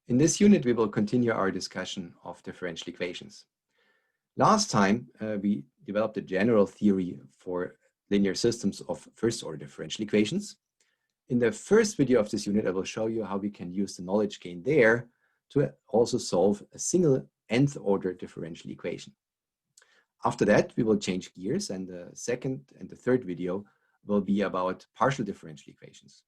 In this unit, we will continue our discussion of differential equations. Last time, we developed a general theory for linear systems of first-order differential equations. In the first video of this unit, I will show you how we can use the knowledge gained there to also solve a single nth-order differential equation. After that, we will change gears, and the second and the third video will be about partial differential equations.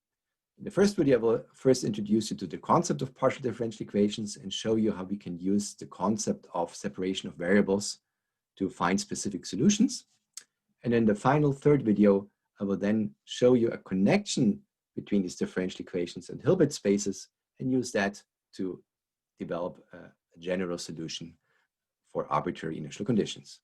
In the first video, I will first introduce you to the concept of partial differential equations and show you how we can use the concept of separation of variables to find specific solutions. And in the final third video, I will then show you a connection between these differential equations and Hilbert spaces and use that to develop a general solution for arbitrary initial conditions.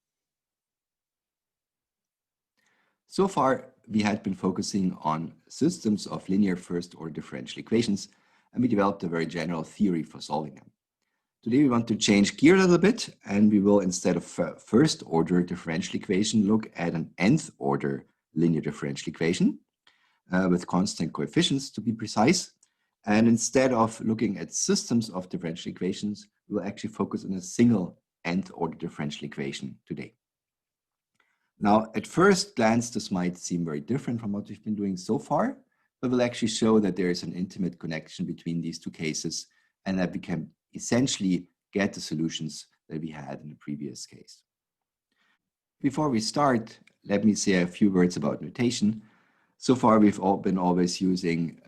So far, we had been focusing on systems of linear first-order differential equations, and we developed a very general theory for solving them. Today, we want to change gear a little bit, and we will, instead of first-order differential equation, look at an nth-order linear differential equation with constant coefficients, to be precise. And instead of looking at systems of differential equations, we will actually focus on a single nth-order differential equation today. Now, at first glance, this might seem very different from what we've been doing so far, but we'll actually show that there is an intimate connection between these two cases and that we can essentially get the solutions that we had in the previous case. Before we start, let me say a few words about notation. So far, we've all been always using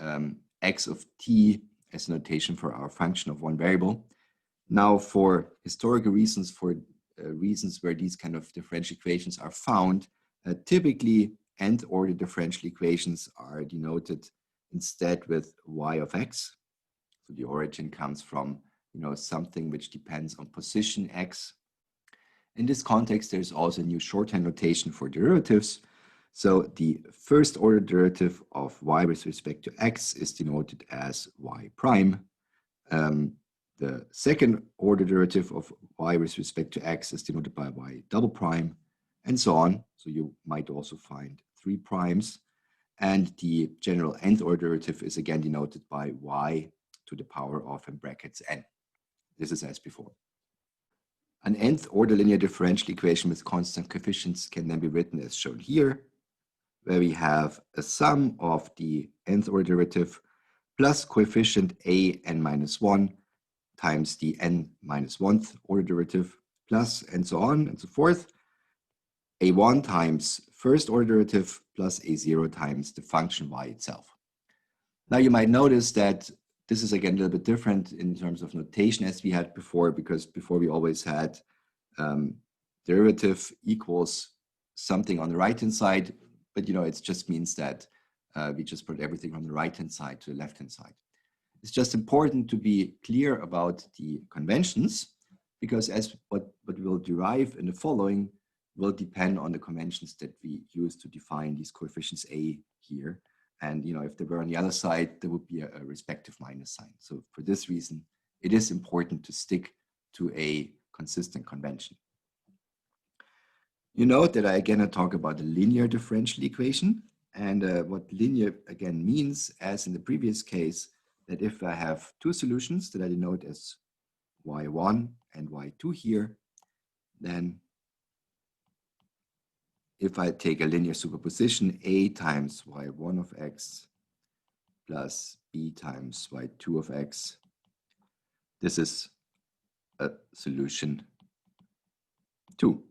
x of t as notation for our function of one variable. Now, for historical reasons, for reasons where these kind of differential equations are found, typically nth-order differential equations are denoted instead with y of x. So the origin comes from something which depends on position x. In this context, there's also a new shorthand notation for derivatives. So the first-order derivative of y with respect to x is denoted as y prime. The second order derivative of y with respect to x is denoted by y double prime, and so on. So you might also find 3 primes. And the general nth order derivative is again denoted by y to the power of, in brackets, n. This is as before. An nth order linear differential equation with constant coefficients can then be written as shown here, where we have a sum of the nth order derivative plus coefficient a n minus 1 times the n minus 1th order derivative, plus and so on and so forth, a1 times first order derivative plus a0 times the function y itself. Now you might notice that this is again a little bit different in terms of notation as we had before, because before we always had derivative equals something on the right-hand side, but it just means that we just put everything from the right-hand side to the left-hand side. It's just important to be clear about the conventions, because as what we'll derive in the following will depend on the conventions that we use to define these coefficients a here. And if they were on the other side, there would be a respective minus sign. So for this reason, it is important to stick to a consistent convention. You note that I again talk about the linear differential equation, and what linear again means, as in the previous case, that if I have two solutions that I denote as y1 and y2 here, then if I take a linear superposition, a times y1 of x plus b times y2 of x, this is a solution 2.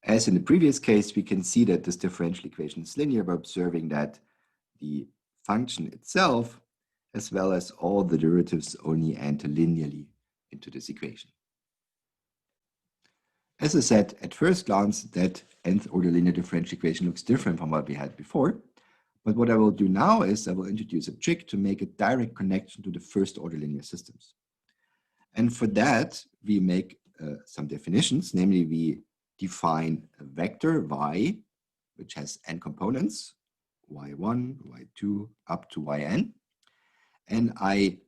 As in the previous case, we can see that this differential equation is linear by observing that the function itself, as well as all the derivatives, only enter linearly into this equation. As I said, at first glance, that nth order linear differential equation looks different from what we had before. But what I will do now is I will introduce a trick to make a direct connection to the first order linear systems. And for that, we make some definitions, namely we define a vector y, which has n components, y1, y2, up to yn. And I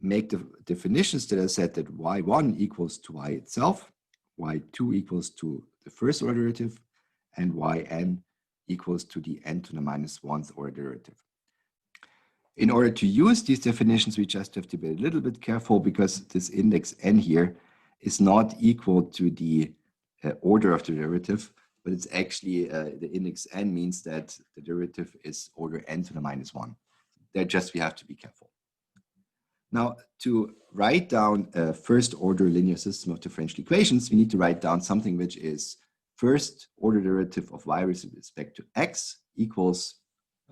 make the definitions that I said that y1 equals to y itself, y2 equals to the first order derivative, and yn equals to the n to the minus 1th order derivative. In order to use these definitions, we just have to be a little bit careful because this index n here is not equal to the order of the derivative, but it's actually the index n means that the derivative is order n to the minus 1. There just we have to be careful. Now, to write down a first order linear system of differential equations, we need to write down something which is first order derivative of y with respect to x equals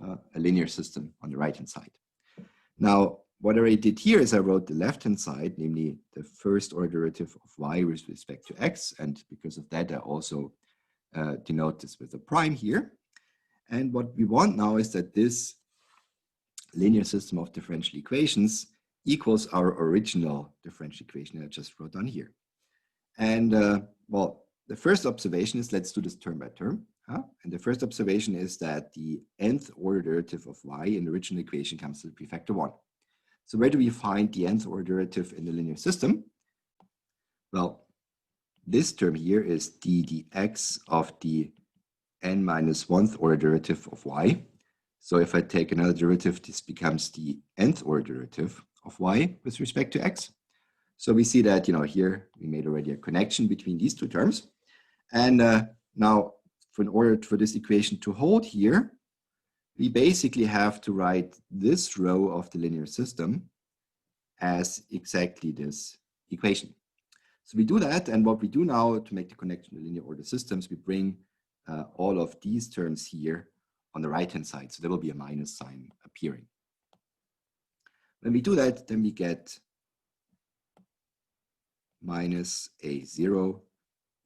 a linear system on the right hand side. Now, what I did here is I wrote the left hand side, namely the first order derivative of y with respect to x, and because of that I also denote this with a prime here. And what we want now is that this linear system of differential equations equals our original differential equation that I just wrote down here. And well, the first observation is, let's do this term by term. And the first observation is that the nth order derivative of y in the original equation comes to the prefactor 1. So where do we find the nth order derivative in the linear system? Well, this term here is the dx of the n minus 1th order derivative of y. So if I take another derivative, this becomes the nth order derivative of y with respect to x. So we see that, here we made already a connection between these two terms. And now, in order for this equation to hold here, we basically have to write this row of the linear system as exactly this equation. So we do that, and what we do now to make the connection to linear order systems, we bring all of these terms here on the right-hand side. So there will be a minus sign appearing. When we do that, then we get minus a0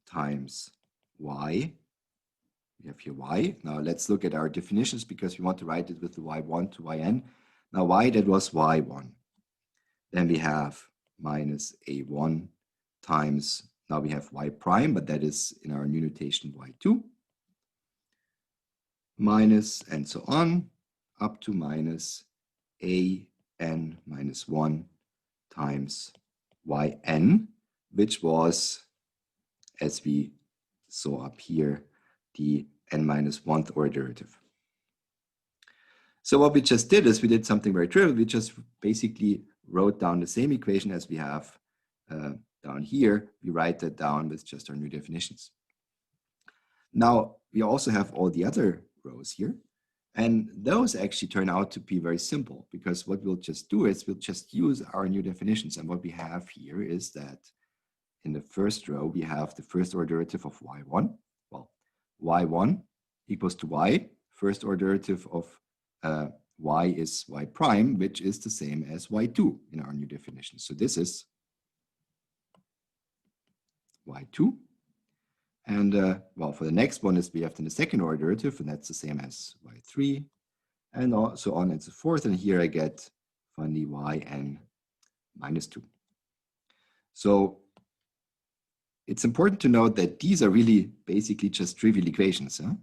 times y. We have here y. Now let's look at our definitions because we want to write it with the y1 to yn. Now y, that was y1. Then we have minus a1 times, now we have y prime, but that is in our new notation y2. Minus and so on, up to minus an minus 1 times yn, which was, as we saw up here, the n minus 1th order derivative. So what we just did is we did something very trivial. We just basically wrote down the same equation as we have down here. We write that down with just our new definitions. Now, we also have all the other rows here. And those actually turn out to be very simple because what we'll just do is we'll just use our new definitions. And what we have here is that in the first row, we have the first order derivative of y1. Well, y1 equals to y. First order derivative of y is y prime, which is the same as y2 in our new definition. So this is y2. And well, for the next one is we have then the second order derivative, and that's the same as y3, and so on and so forth. And here I get finally yn minus 2. So it's important to note that these are really basically just trivial equations. Huh?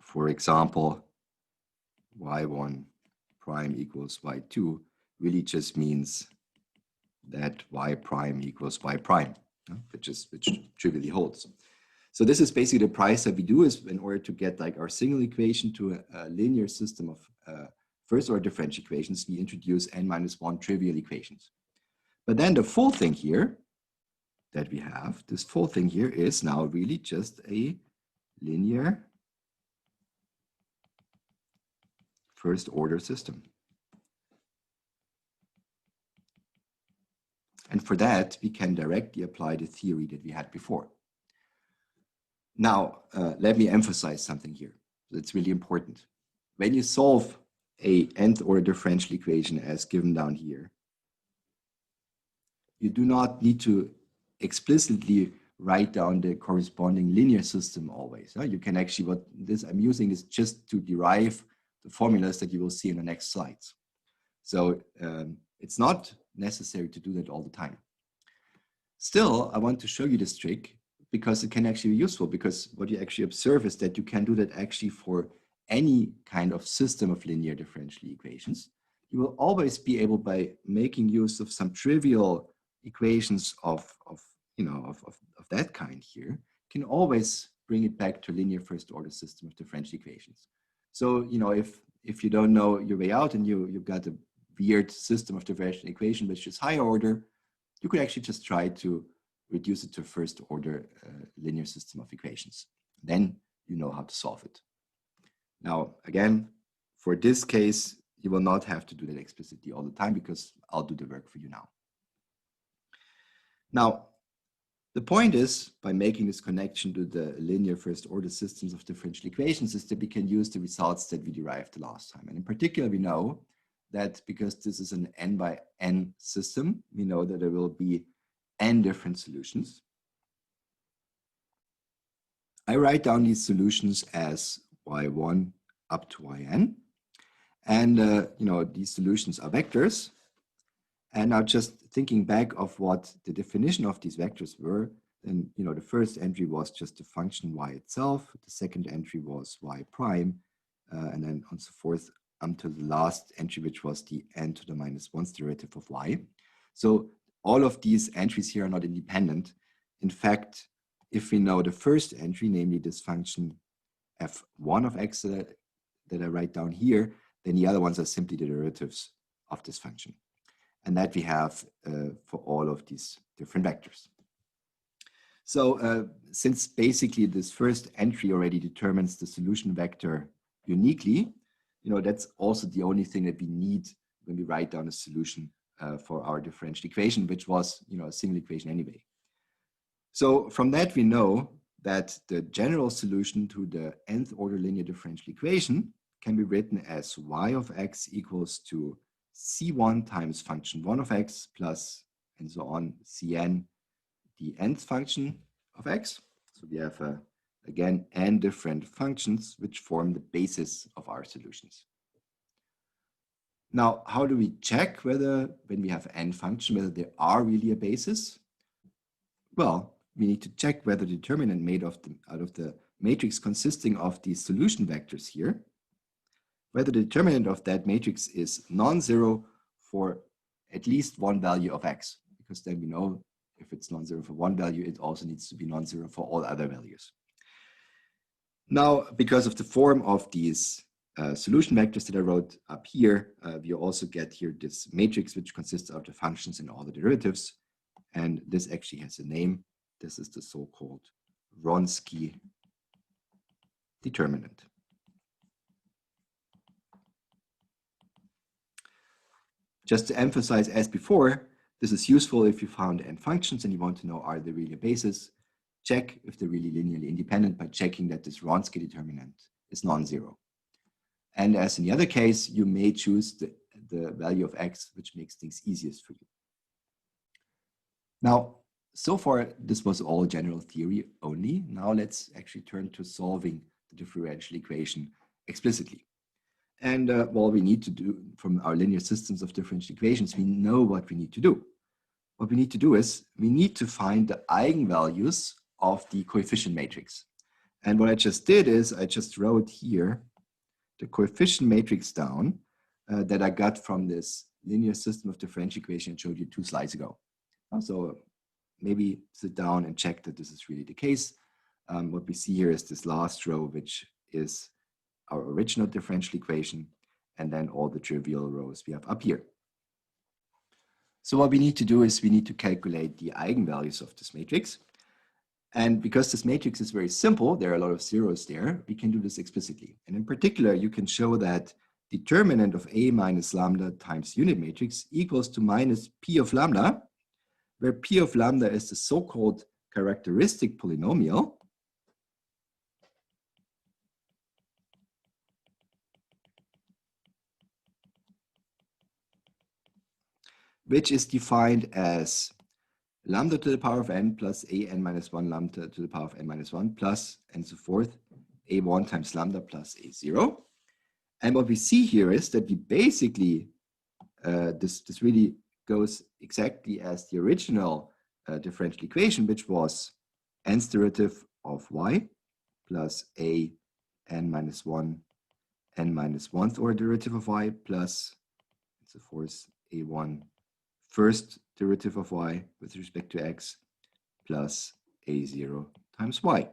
For example, y1 prime equals y2 really just means that y prime equals y prime, which trivially holds. So this is basically the price that we do is in order to get like our single equation to a linear system of first order differential equations, we introduce n minus 1 trivial equations. But then the full thing here that we have, this full thing here is now really just a linear first order system. And for that, we can directly apply the theory that we had before. Now, let me emphasize something here. That's really important. When you solve a nth order differential equation as given down here, you do not need to explicitly write down the corresponding linear system always. You can actually, what this I'm using is just to derive the formulas that you will see in the next slides. So it's not necessary to do that all the time. Still, I want to show you this trick because it can actually be useful, because what you actually observe is that you can do that actually for any kind of system of linear differential equations. You will always be able, by making use of some trivial equations of that kind here can always bring it back to a linear first order system of differential equations. So, if you don't know your way out and you've got a weird system of differential equation which is higher order, you could actually just try to reduce it to a first order linear system of equations. Then you know how to solve it. Now, again, for this case, you will not have to do that explicitly all the time because I'll do the work for you now. Now, the point is, by making this connection to the linear first order systems of differential equations, is that we can use the results that we derived the last time. And in particular, we know that because this is an n by n system, we know that there will be n different solutions. I write down these solutions as y1 up to yn. And these solutions are vectors. And now just thinking back of what the definition of these vectors were, then the first entry was just the function y itself. The second entry was y prime, and then on so forth until the last entry, which was the n to the minus 1's derivative of y. So all of these entries here are not independent. In fact, if we know the first entry, namely this function f1 of x that I write down here, then the other ones are simply the derivatives of this function. And that we have for all of these different vectors. So since basically this first entry already determines the solution vector uniquely, that's also the only thing that we need when we write down a solution for our differential equation, which was a single equation anyway. So from that we know that the general solution to the nth order linear differential equation can be written as y of x equals to c1 times function 1 of x plus and so on cn, the nth function of x. So we have again n different functions which form the basis of our solutions. Now, how do we check whether, when we have n function, whether they are really a basis? Well, we need to check whether the determinant made out of the matrix consisting of these solution vectors here, whether the determinant of that matrix is non-zero for at least one value of x, because then we know if it's non-zero for one value, it also needs to be non-zero for all other values. Now, because of the form of these solution vectors that I wrote up here, we also get here this matrix which consists of the functions and all the derivatives. And this actually has a name. This is the so-called Wronski determinant. Just to emphasize, as before, this is useful if you found n functions and you want to know, are they really a basis? Check if they're really linearly independent by checking that this Wronski determinant is non-zero. And as in the other case, you may choose the value of x, which makes things easiest for you. Now, so far, this was all general theory only. Now let's actually turn to solving the differential equation explicitly. And what we need to do from our linear systems of differential equations, we know what we need to do. What we need to do is we need to find the eigenvalues of the coefficient matrix. And what I just did is I just wrote here the coefficient matrix down that I got from this linear system of differential equation I showed you 2 slides ago. So maybe sit down and check that this is really the case. What we see here is this last row, which is our original differential equation, and then all the trivial rows we have up here. So what we need to do is we need to calculate the eigenvalues of this matrix. And because this matrix is very simple, there are a lot of zeros there, we can do this explicitly. And in particular, you can show that determinant of A minus lambda times unit matrix equals to minus P of lambda, where P of lambda is the so-called characteristic polynomial, which is defined as lambda to the power of n plus an minus 1 lambda to the power of n minus 1 plus and so forth, a1 times lambda plus a0. And what we see here is that we basically, this really goes exactly as the original differential equation, which was n's derivative of y plus a n minus 1 n minus 1th order derivative of y plus and so forth a1 first derivative of y with respect to x plus a0 times y.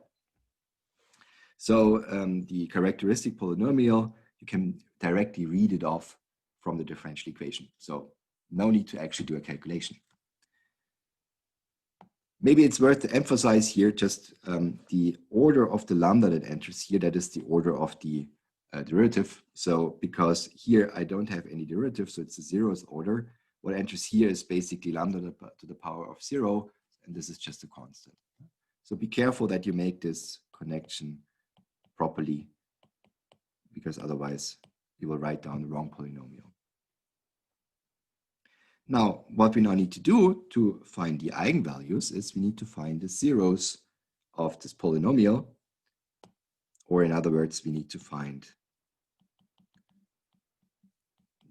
So the characteristic polynomial, you can directly read it off from the differential equation. So no need to actually do a calculation. Maybe it's worth to emphasize here just the order of the lambda that enters here, that is the order of the derivative. So because here I don't have any derivative, so it's the zeroth order. What enters here is basically lambda to the power of 0, and this is just a constant. So be careful that you make this connection properly, because otherwise you will write down the wrong polynomial. Now, what we now need to do to find the eigenvalues is we need to find the zeros of this polynomial, or in other words, we need to find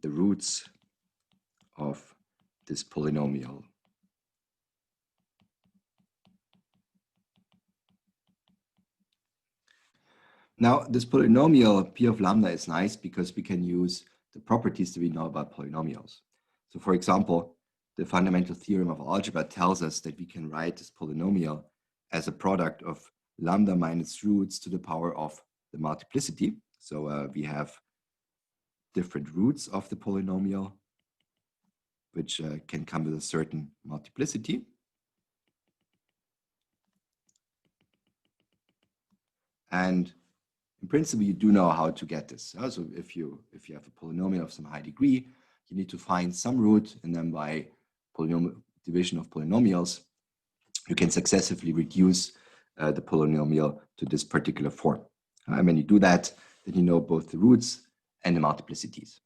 the roots of this polynomial. Now, this polynomial P of lambda is nice because we can use the properties that we know about polynomials. So for example, the fundamental theorem of algebra tells us that we can write this polynomial as a product of lambda minus roots to the power of the multiplicity. So we have different roots of the polynomial, which can come with a certain multiplicity. And in principle, you do know how to get this. So if you have a polynomial of some high degree, you need to find some root, and then by division of polynomials, you can successively reduce the polynomial to this particular form. And when you do that, then you know both the roots and the multiplicities.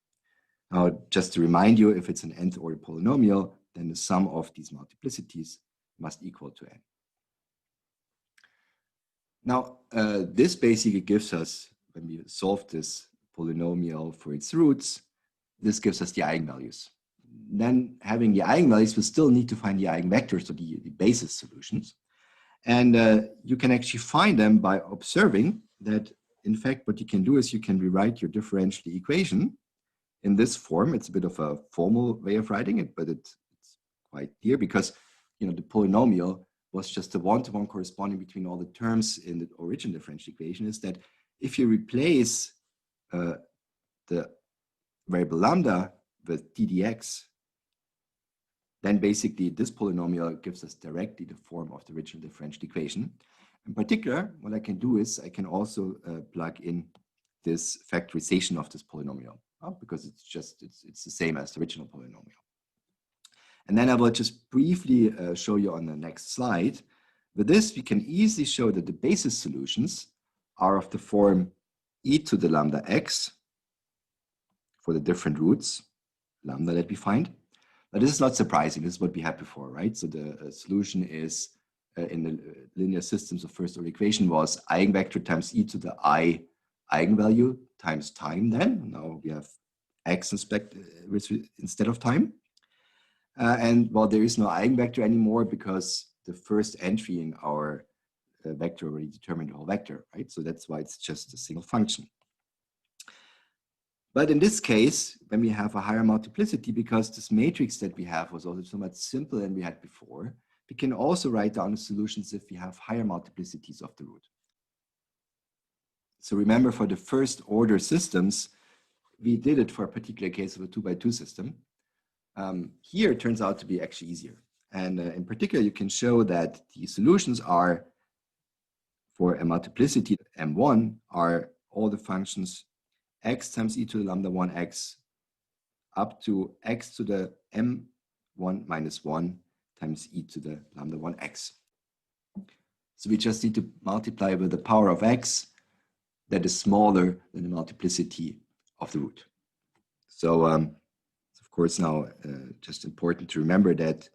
Now, just to remind you, if it's an nth order polynomial, then the sum of these multiplicities must equal to n. Now, this basically gives us, when we solve this polynomial for its roots, this gives us the eigenvalues. Then having the eigenvalues, we still need to find the eigenvectors, or the basis solutions. And you can actually find them by observing that, in fact, what you can do is you can rewrite your differential equation in this form. It's a bit of a formal way of writing it, but it's quite clear because, you know, the polynomial was just a one-to-one corresponding between all the terms in the original differential equation. Is that if you replace the variable lambda with ddx, then basically this polynomial gives us directly the form of the original differential equation. In particular, what I can do is I can also plug in this factorization of this polynomial, because it's the same as the original polynomial. And then I will just briefly show you on the next slide. With this, we can easily show that the basis solutions are of the form e to the lambda x for the different roots, lambda that we find. But this is not surprising. This is what we had before, right? So the solution is in the linear systems of first order equation was eigenvector times e to the I eigenvalue times time then. Now we have x instead of time. And well, there is no eigenvector anymore because the first entry in our vector already determined the whole vector, right? So that's why it's just a single function. But in this case, when we have a higher multiplicity, because this matrix that we have was also so much simpler than we had before, we can also write down the solutions if we have higher multiplicities of the root. So remember, for the first order systems, we did it for a particular case of a 2x2 system. Here it turns out to be actually easier. And in particular, you can show that the solutions are, for a multiplicity m1, are all the functions x times e to the lambda 1x up to x to the m1 minus 1 times e to the lambda 1x. So we just need to multiply with the power of x that is smaller than the multiplicity of the root. So it's of course now just important to remember that,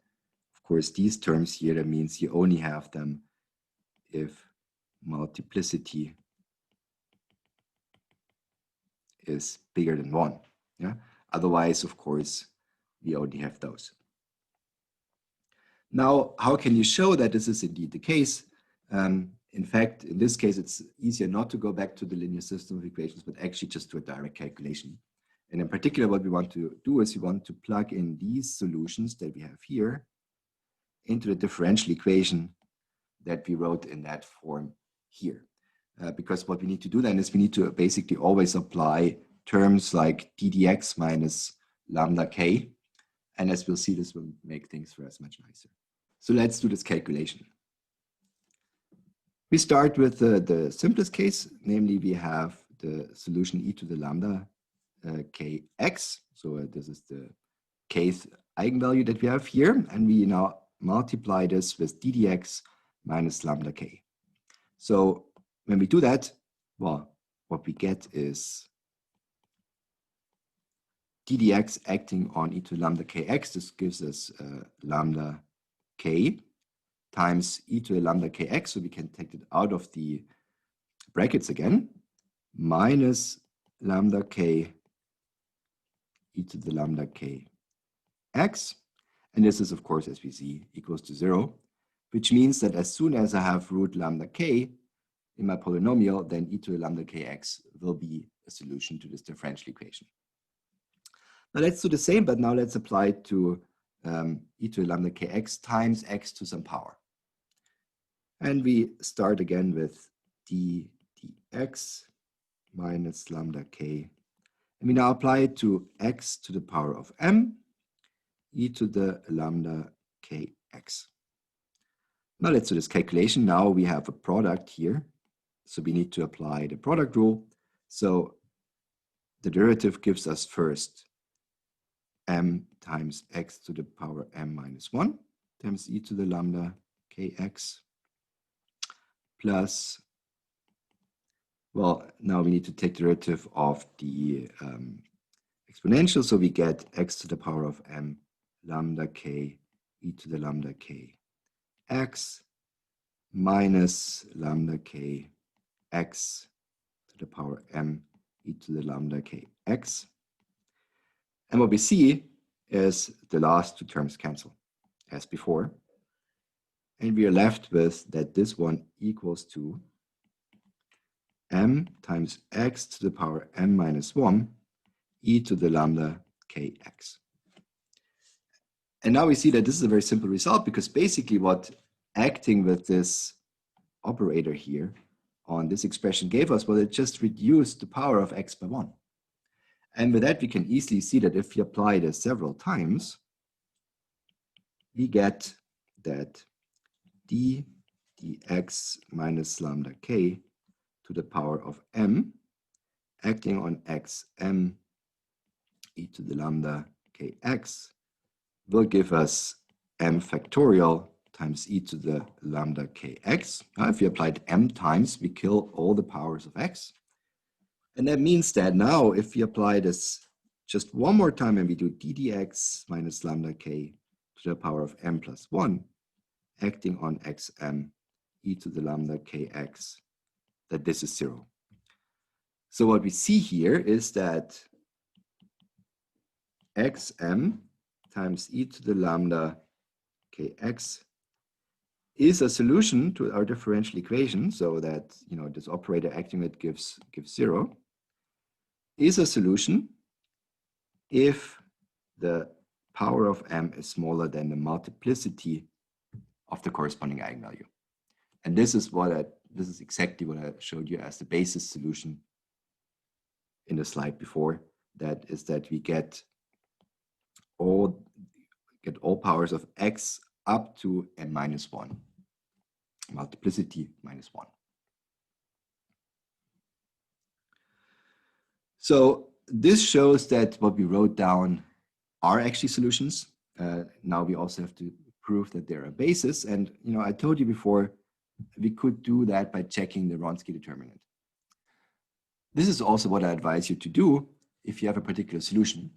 of course, these terms here, that means you only have them if multiplicity is bigger than 1. Yeah. Otherwise, of course, we only have those. Now, how can you show that this is indeed the case? In fact, in this case, it's easier not to go back to the linear system of equations, but actually just do a direct calculation. And in particular, what we want to do is we want to plug in these solutions that we have here into the differential equation that we wrote in that form here. Because what we need to do then is we need to basically always apply terms like ddx minus lambda k. And as we'll see, this will make things for us much nicer. So let's do this calculation. We start with the simplest case, namely we have the solution e to the lambda kx. So this is the kth eigenvalue that we have here. And we now multiply this with ddx minus lambda k. So when we do that, well, what we get is ddx acting on e to lambda kx. This gives us lambda k times e to the lambda kx. So we can take it out of the brackets again, minus lambda k e to the lambda kx. And this is, of course, as we see, equals to 0, which means that as soon as I have root lambda k in my polynomial, then e to the lambda kx will be a solution to this differential equation. Now let's do the same, but now let's apply it to e to the lambda kx times x to some power. And we start again with dx minus lambda k. And we now apply it to x to the power of m, e to the lambda kx. Now let's do this calculation. Now we have a product here. So we need to apply the product rule. So the derivative gives us first m times x to the power m minus 1 times e to the lambda kx plus, well, now we need to take the derivative of the exponential. So we get x to the power of m lambda k e to the lambda k x minus lambda k x to the power m e to the lambda k x. And what we see is the last two terms cancel as before. And we are left with that this one equals to m times x to the power m minus 1 e to the lambda kx. And now we see that this is a very simple result, because basically what acting with this operator here on this expression gave us, well, it just reduced the power of x by 1. And with that, we can easily see that if we apply this several times, we get that dx minus lambda k to the power of m acting on xm e to the lambda kx will give us m factorial times e to the lambda kx. Now, if we applied m times, we kill all the powers of x. And that means that now if we apply this just one more time and we do ddx minus lambda k to the power of m plus 1, acting on xm e to the lambda kx, that this is 0. So what we see here is that xm times e to the lambda kx is a solution to our differential equation, so that, you know, this operator acting it gives 0, is a solution if the power of m is smaller than the multiplicity of the corresponding eigenvalue. And this is exactly what I showed you as the basis solution in the slide before. That is that we get all powers of x up to n minus 1, multiplicity minus 1. So this shows that what we wrote down are actually solutions. Now we also have to prove that they're a basis. And, you know, I told you before, we could do that by checking the Wronski determinant. This is also what I advise you to do if you have a particular solution.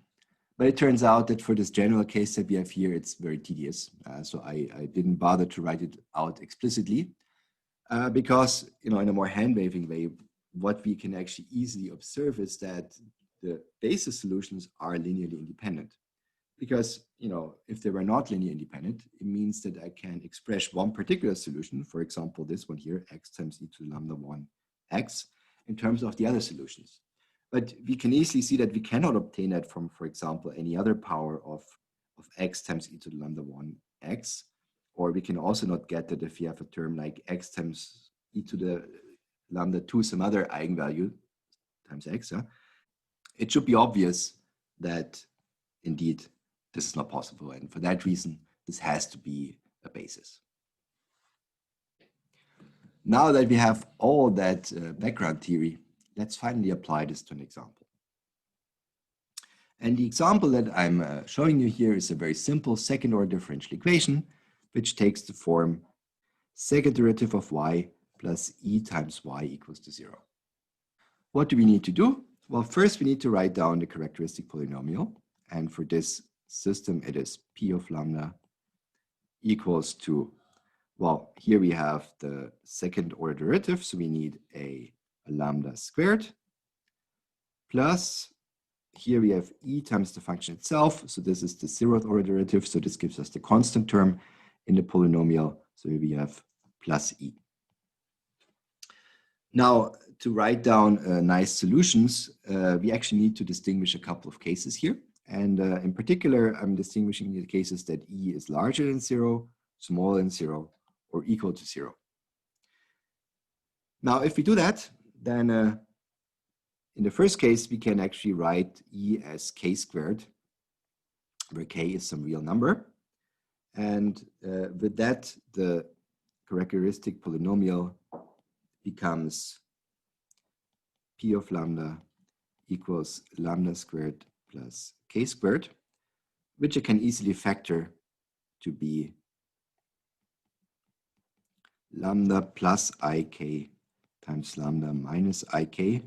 But it turns out that for this general case that we have here, it's very tedious. So I didn't bother to write it out explicitly because, you know, in a more hand-waving way, what we can actually easily observe is that the basis solutions are linearly independent. Because, you know, if they were not linearly independent, it means that I can express one particular solution, for example, this one here, x times e to the lambda 1 x, in terms of the other solutions. But we can easily see that we cannot obtain that from, for example, any other power of x times e to the lambda 1 x. Or we can also not get that if you have a term like x times e to the lambda 2 some other eigenvalue times x. It should be obvious that indeed this is not possible. And for that reason, this has to be a basis. Now that we have all that background theory, let's finally apply this to an example. And the example that I'm showing you here is a very simple second order differential equation, which takes the form second derivative of y plus e times y equals to 0. What do we need to do? Well, first we need to write down the characteristic polynomial. And for this system, it is p of lambda equals to, well, here we have the second order derivative, so we need a lambda squared, plus here we have e times the function itself, so this is the 0th order derivative, so this gives us the constant term in the polynomial, so here we have plus e. Now, to write down nice solutions, we actually need to distinguish a couple of cases here. And in particular, I'm distinguishing the cases that e is larger than 0, smaller than 0, or equal to 0. Now, if we do that, then in the first case, we can actually write e as k squared, where k is some real number. And with that, the characteristic polynomial becomes p of lambda equals lambda squared plus k squared, which I can easily factor to be lambda plus ik times lambda minus ik.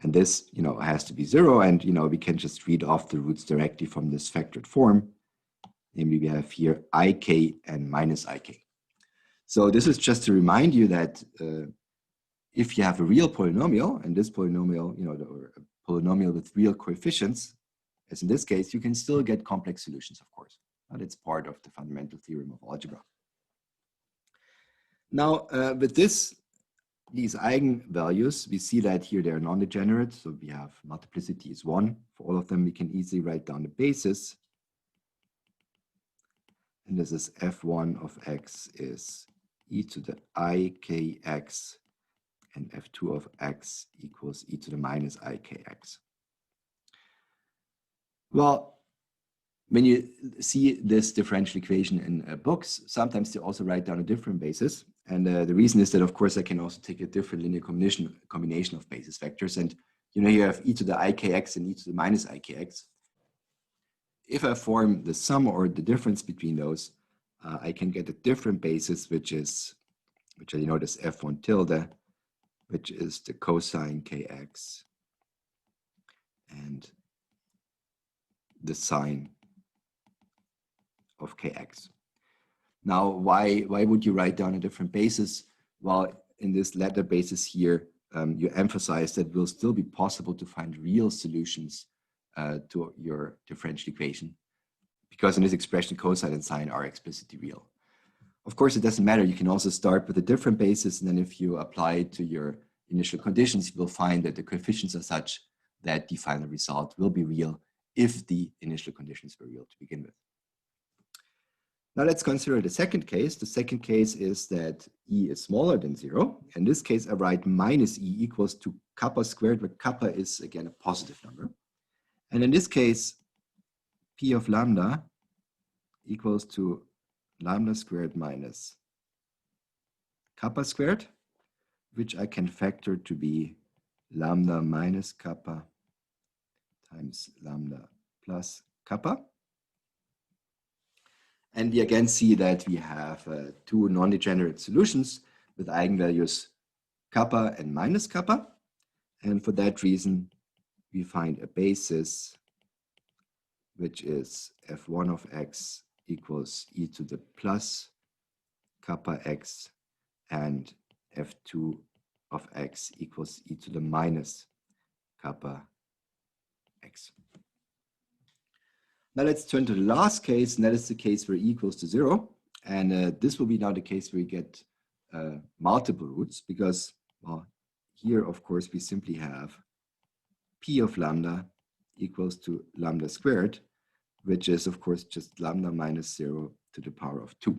And this, has to be 0. And, we can just read off the roots directly from this factored form. Namely, we have here ik and minus ik. So this is just to remind you that if you have a real polynomial, and this polynomial, or a polynomial with real coefficients, as in this case, you can still get complex solutions, of course. And it's part of the fundamental theorem of algebra. Now, with these eigenvalues, we see that here they're non-degenerate. So we have multiplicity is 1. For all of them, we can easily write down the basis. And this is f1 of x is e to the ikx, and f2 of x equals e to the minus ikx. Well, when you see this differential equation in books, sometimes they also write down a different basis. And the reason is that, of course, I can also take a different linear combination of basis vectors. And here you have e to the ikx and e to the minus ikx. If I form the sum or the difference between those, I can get a different basis, which I denote as f1 tilde, which is the cosine kx and the sine of kx. Now, why would you write down a different basis? Well, in this latter basis here, you emphasize that it will still be possible to find real solutions to your differential equation, because in this expression, cosine and sine are explicitly real. Of course, it doesn't matter. You can also start with a different basis, and then if you apply it to your initial conditions, you will find that the coefficients are such that the final result will be real if the initial conditions were real to begin with. Now let's consider the second case. The second case is that e is smaller than 0. In this case, I write minus e equals to kappa squared, where kappa is, again, a positive number. And in this case, p of lambda equals to lambda squared minus kappa squared, which I can factor to be lambda minus kappa times lambda plus kappa. And we again see that we have two non-degenerate solutions with eigenvalues kappa and minus kappa. And for that reason, we find a basis, which is f1 of x equals e to the plus kappa x, and f2 of x equals e to the minus kappa x. Now let's turn to the last case, and that is the case where e equals to 0. And this will be now the case where we get multiple roots, because, well, here, of course, we simply have p of lambda equals to lambda squared, which is of course just lambda minus 0 to the power of 2.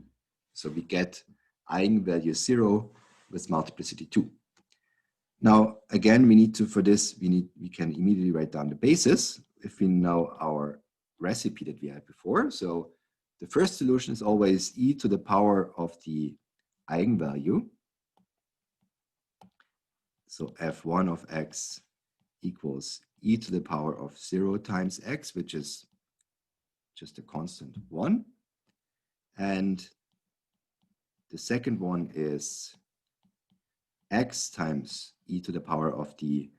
So we get eigenvalue 0 with multiplicity 2. Now, again, we need to, for this, we can immediately write down the basis if we know our recipe that we had before. So the first solution is always e to the power of the eigenvalue. So f1 of x equals e to the power of 0 times x, which is just a constant 1. And the second one is x times e to the power of the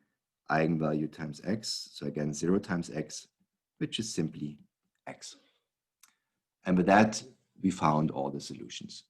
eigenvalue times x. So again, 0 times x, which is simply x. And with that, we found all the solutions.